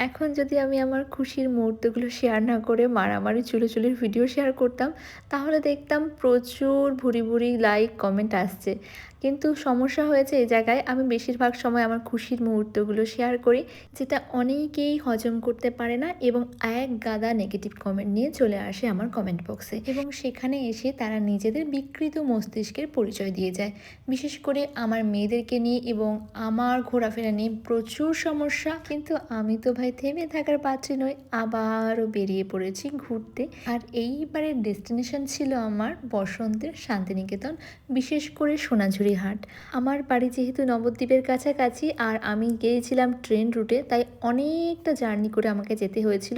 এখন যদি আমি আমার খুশির মুহূর্তগুলো শেয়ার না করে মারামারি চুলোচুলির ভিডিও শেয়ার করতাম, তাহলে দেখতাম প্রচুর ভুরি, ভুরি লাইক কমেন্ট আসছে। কিন্তু সমস্যা হয়েছে এই জায়গায়, আমি বেশিরভাগ সময় আমার খুশির মুহূর্তগুলো শেয়ার করি, যেটা অনেকেই হজম করতে পারে না এবং এক গাদা নেগেটিভ কমেন্ট নিয়ে চলে আসে আমার কমেন্ট বক্সে এবং সেখানে এসে তারা নিজেদের বিকৃত মস্তিষ্কের পরিচয় দিয়ে যায়। বিশেষ করে আমার মেয়েদেরকে নিয়ে এবং আমার ঘোরাফেরা নিয়ে প্রচুর সমস্যা। কিন্তু আমি তো ভাই থেমে থাকার পাত্রী নই, আবারও বেরিয়ে পড়েছি ঘুরতে। আর এইবারের ডেস্টিনেশন ছিল আমার বসন্তের শান্তিনিকেতন, বিশেষ করে সোনাঝুরি হাট। আমার বাড়ি যেহেতু নবদ্বীপের কাছাকাছি আর আমি গিয়েছিলাম ট্রেন রুটে, তাই অনেকটা জার্নি করে আমাকে যেতে হয়েছিল।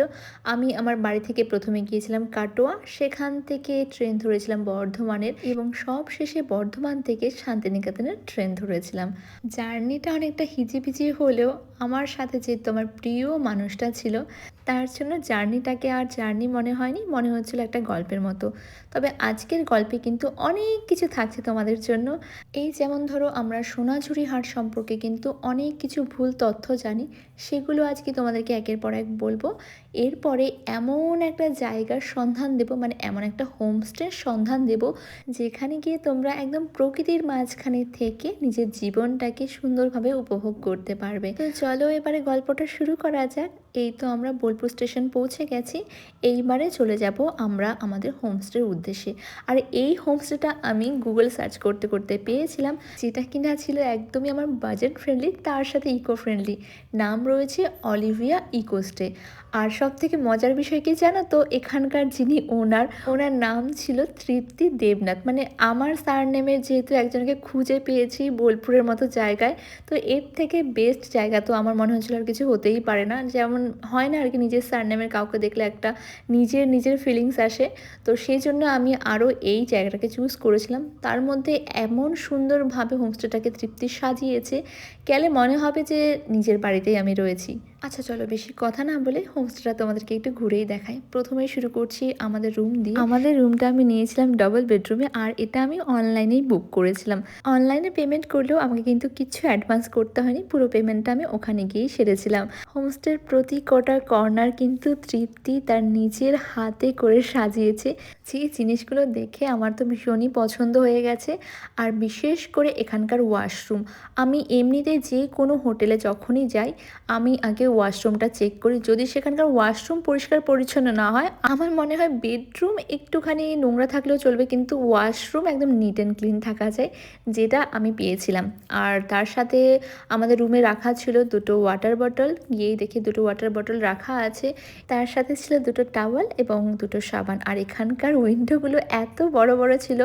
আমি আমার বাড়ি থেকে প্রথমে গিয়েছিলাম কাটোয়া, সেখান থেকে ট্রেন ধরেছিলাম বর্ধমানের এবং সব শেষে বর্ধমান থেকে শান্তিনিকেতনের ট্রেন ধরেছিলাম। জার্নিটা অনেকটা হিজিবিজি হলেও আমার সাথে যে তোমার প্রিয় মানুষটা ছিল, তার জন্য জার্নিটাকে আর জার্নি মনে হয়নি, মনে হচ্ছিল একটা গল্পের মতো। তবে আজকের গল্পে কিন্তু অনেক কিছু থাকছে তোমাদের জন্য। এই যেমন ধরো, আমরা সোনাঝুরি হাট সম্পর্কে কিন্তু অনেক কিছু ভুল তথ্য জানি, সেগুলো আজকে তোমাদেরকে একের পর এক বলবো। এরপরে এমন একটা জায়গার সন্ধান দেব, মানে এমন একটা হোমস্টের সন্ধান দেব, যেখানে গিয়ে তোমরা একদম প্রকৃতির মাঝখানে থেকে নিজের জীবনটাকে সুন্দরভাবে উপভোগ করতে পারবে। তো চলো এবারে গল্পটা শুরু করা যাক। এই তো আমরা বোলপুর স্টেশন পৌঁছে গেছি। এইবারে চলে যাব আমরা আমাদের হোমস্টের উদ্দেশ্যে। আর এই হোমস্টেটা আমি গুগল সার্চ করতে করতে পেয়েছিলাম, যেটা কিনা ছিল একদমই আমার বাজেট ফ্রেন্ডলি, তার সাথে ইকো ফ্রেন্ডলি। নাম রয়েছে অলিভিয়া ইকোস্টে। আর সব থেকে মজার বিষয় কি জানো তো, এখানকার যিনি ওনার নাম ছিল তৃপ্তি দেবনাথ। মানে আমার সারনেমের যেহেতু একজনকে খুঁজে পেয়েছি বোলপুরের মতো জায়গায়, তো এর থেকে বেস্ট জায়গা তো আমার মনে হচ্ছিল আর কিছু হতেই পারে না। যেমন হয় না আর কি, নিজের সারনেমের কাউকে দেখলে একটা নিজের ফিলিংস আসে। তো সেই জন্য আমি আরও এই জায়গাটাকে চুজ করেছিলাম। তার মধ্যে এমন সুন্দরভাবে হোমস্টেটাকে তৃপ্তি সাজিয়েছে, গেলে মনে হবে যে নিজের বাড়িতেই আমি রয়েছি। আচ্ছা চলো বেশি কথা না বলে হোমস্টেটা তোমাদেরকে একটু ঘুরেই দেখাই। প্রথমেই শুরু করছি আমাদের রুম দিয়ে। আমাদের রুমটা আমি নিয়েছিলাম ডবল বেডরুমে, আর এটা আমি অনলাইনেই বুক করেছিলাম। অনলাইনে পেমেন্ট করলেও আমাকে কিন্তু কিছু অ্যাডভান্স করতে হয়নি, পুরো পেমেন্টটা আমি ওখানে গিয়েই সেরেছিলাম। হোমস্টের প্রতি কটা কর্নার কিন্তু তৃপ্তি তার নিজের হাতে করে সাজিয়েছে। যে জিনিসগুলো দেখে আমার তো ভীষণই পছন্দ হয়ে গেছে। আর বিশেষ করে এখানকার ওয়াশরুম। আমি এমনিতে যে কোনো হোটেলে যখনই যাই, আমি আগে ওয়াশরুমটা চেক করি। যদি সেখানকার ওয়াশরুম পরিষ্কার পরিচ্ছন্ন না হয়, আমার মনে হয় বেডরুম একটুখানি নোংরা থাকলেও চলবে, কিন্তু ওয়াশরুম একদম নিট অ্যান্ড ক্লিন থাকা যায়, যেটা আমি পেয়েছিলাম। আর তার সাথে আমাদের রুমে রাখা ছিল দুটো ওয়াটার বটল। গিয়েই দেখি দুটো ওয়াটার বটল রাখা আছে, তার সাথে ছিল দুটো টাওয়াল এবং দুটো সাবান। আর এখানকার উইন্ডোগুলো এত বড় বড় ছিল,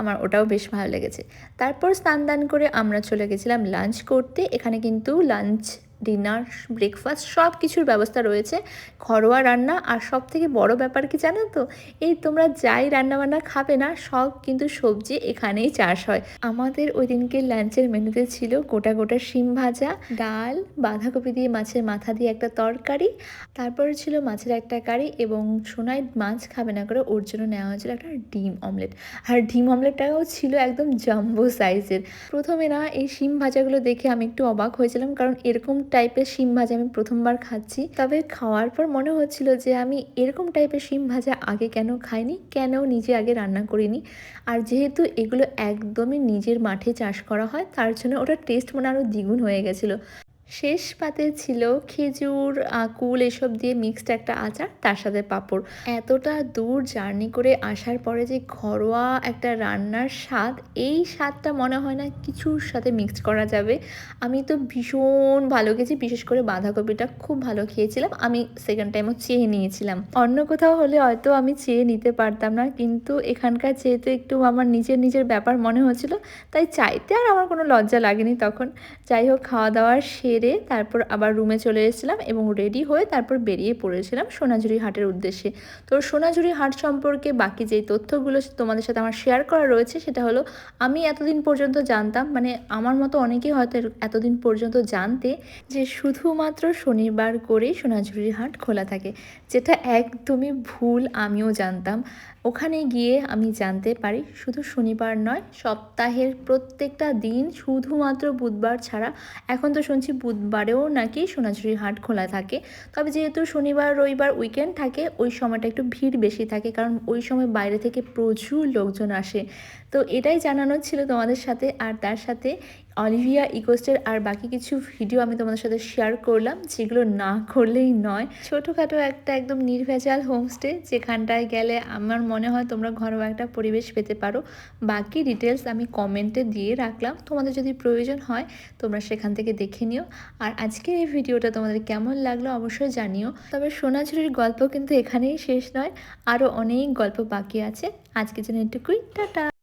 আমার ওটাও বেশ ভালো লেগেছে। তারপর স্নান দান করে আমরা চলে গেছিলাম লাঞ্চ করতে। এখানে কিন্তু লাঞ্চ, ডিনার, ব্রেকফাস্ট সব কিছুর ব্যবস্থা রয়েছে, ঘরোয়া রান্না। আর সব থেকে বড় ব্যাপার কি জানো তো, এই তোমরা যাই রান্নাবান্না খাবে না, সব কিন্তু সবজি এখানেই চাষ হয়। আমাদের ওই দিনকে লাঞ্চের মেনুতে ছিল গোটা গোটা শিম ভাজা, ডাল, বাঁধাকপি দিয়ে মাছের মাথা দিয়ে একটা তরকারি, তারপরে ছিল মাছের একটা কারি এবং সোনাই মাছ খাবে না করে ওর জন্য নেওয়া হয়েছিল একটা ডিম অমলেট। আর ডিম অমলেটটাও ছিল একদম জাম্বো সাইজের। প্রথমে না এই শিম ভাজাগুলো দেখে আমি একটু অবাক হয়েছিলাম, কারণ এরকম টাইপের শিম ভাজা আমি প্রথমবার খাচ্ছি। তবে খাওয়ার পর মনে হচ্ছিল যে আমি এরকম টাইপের শিম ভাজা আগে কেন খাইনি, কেন নিজে আগে রান্না করিনি। আর যেহেতু এগুলো একদমই নিজের মাঠে চাষ করা হয়, তার জন্য ওটার টেস্ট মনে আরও দ্বিগুণ হয়ে গেছিলো। শেষ পাতে ছিল খেজুর, কুল এসব দিয়ে মিক্সড একটা আচার, তার সাথে পাঁপড়। এতটা দূর জার্নি করে আসার পরে যে ঘরোয়া একটা রান্নার স্বাদ, এই স্বাদটা মনে হয় না কিছুর সাথে মিক্সড করা যাবে। আমি তো ভীষণ ভালো খেয়েছি, বিশেষ করে বাঁধাকপিটা খুব ভালো খেয়েছিলাম। আমি সেকেন্ড টাইমও চেয়ে নিয়েছিলাম। অন্য কোথাও হলে হয়তো আমি চেয়ে নিতে পারতাম না, কিন্তু এখানকার যেহেতু একটু আমার নিজের ব্যাপার মনে হচ্ছিল, তাই চাইতে আর আমার কোনো লজ্জা লাগেনি তখন। যাই হোক, খাওয়া দাওয়া সেরে তারপর আবার রুমে চলে এসেছিলাম এবং রেডি হয়ে তারপর বেরিয়ে পড়েছিলাম সোনাঝুরি হাটের উদ্দেশ্যে। তো সোনাঝুরি হাট সম্পর্কে বাকি যেই তথ্যগুলো তোমাদের সাথে আমার শেয়ার করা রয়েছে, সেটা হলো, আমি এতদিন পর্যন্ত জানতাম, মানে আমার মতো অনেকেই হয়তো এতদিন পর্যন্ত জানতে, যে শুধুমাত্র শনিবার করেই সোনাঝুরি হাট খোলা থাকে, যেটা একদমই ভুল। আমিও জানতাম। ওখানে গিয়ে আমি জানতে পারি শুধু শনিবার নয়, সপ্তাহের প্রত্যেকটা দিন, শুধুমাত্র বুধবার ছাড়া। এখন তো শুনছি বুধবারেও নাকি সোনাঝুরির হাট খোলা থাকে। তবে যেহেতু শনিবার রবিবার উইকেন্ড থাকে ওই সময়টা একটু ভিড় বেশি থাকে, কারণ ওই সময় বাইরে থেকে প্রচুর লোকজন আসে। তো এটাই জানানোর ছিল তোমাদের সাথে, আর তার সাথে অলিভিয়া ইকোস্টের আর বাকি কিছু ভিডিও আমি তোমাদের সাথে শেয়ার করলাম, যেগুলো না করলেই নয়। ছোটোখাটো একটা একদম নির্ভেজাল হোমস্টে, যেখানটায় গেলে আমার মনে হয় তোমরা ঘরোয়া একটা পরিবেশ পেতে পারো। বাকি ডিটেলস আমি কমেন্টে দিয়ে রাখলাম, তোমাদের যদি প্রয়োজন হয় তোমরা সেখান থেকে দেখে নিও। আর আজকের এই ভিডিওটা তোমাদের কেমন লাগলো অবশ্যই জানিও। তবে সোনাঝুরির গল্প কিন্তু এখানেই শেষ নয়, আরও অনেক গল্প বাকি আছে। আজকের জন্য এটুকুই, টাটা।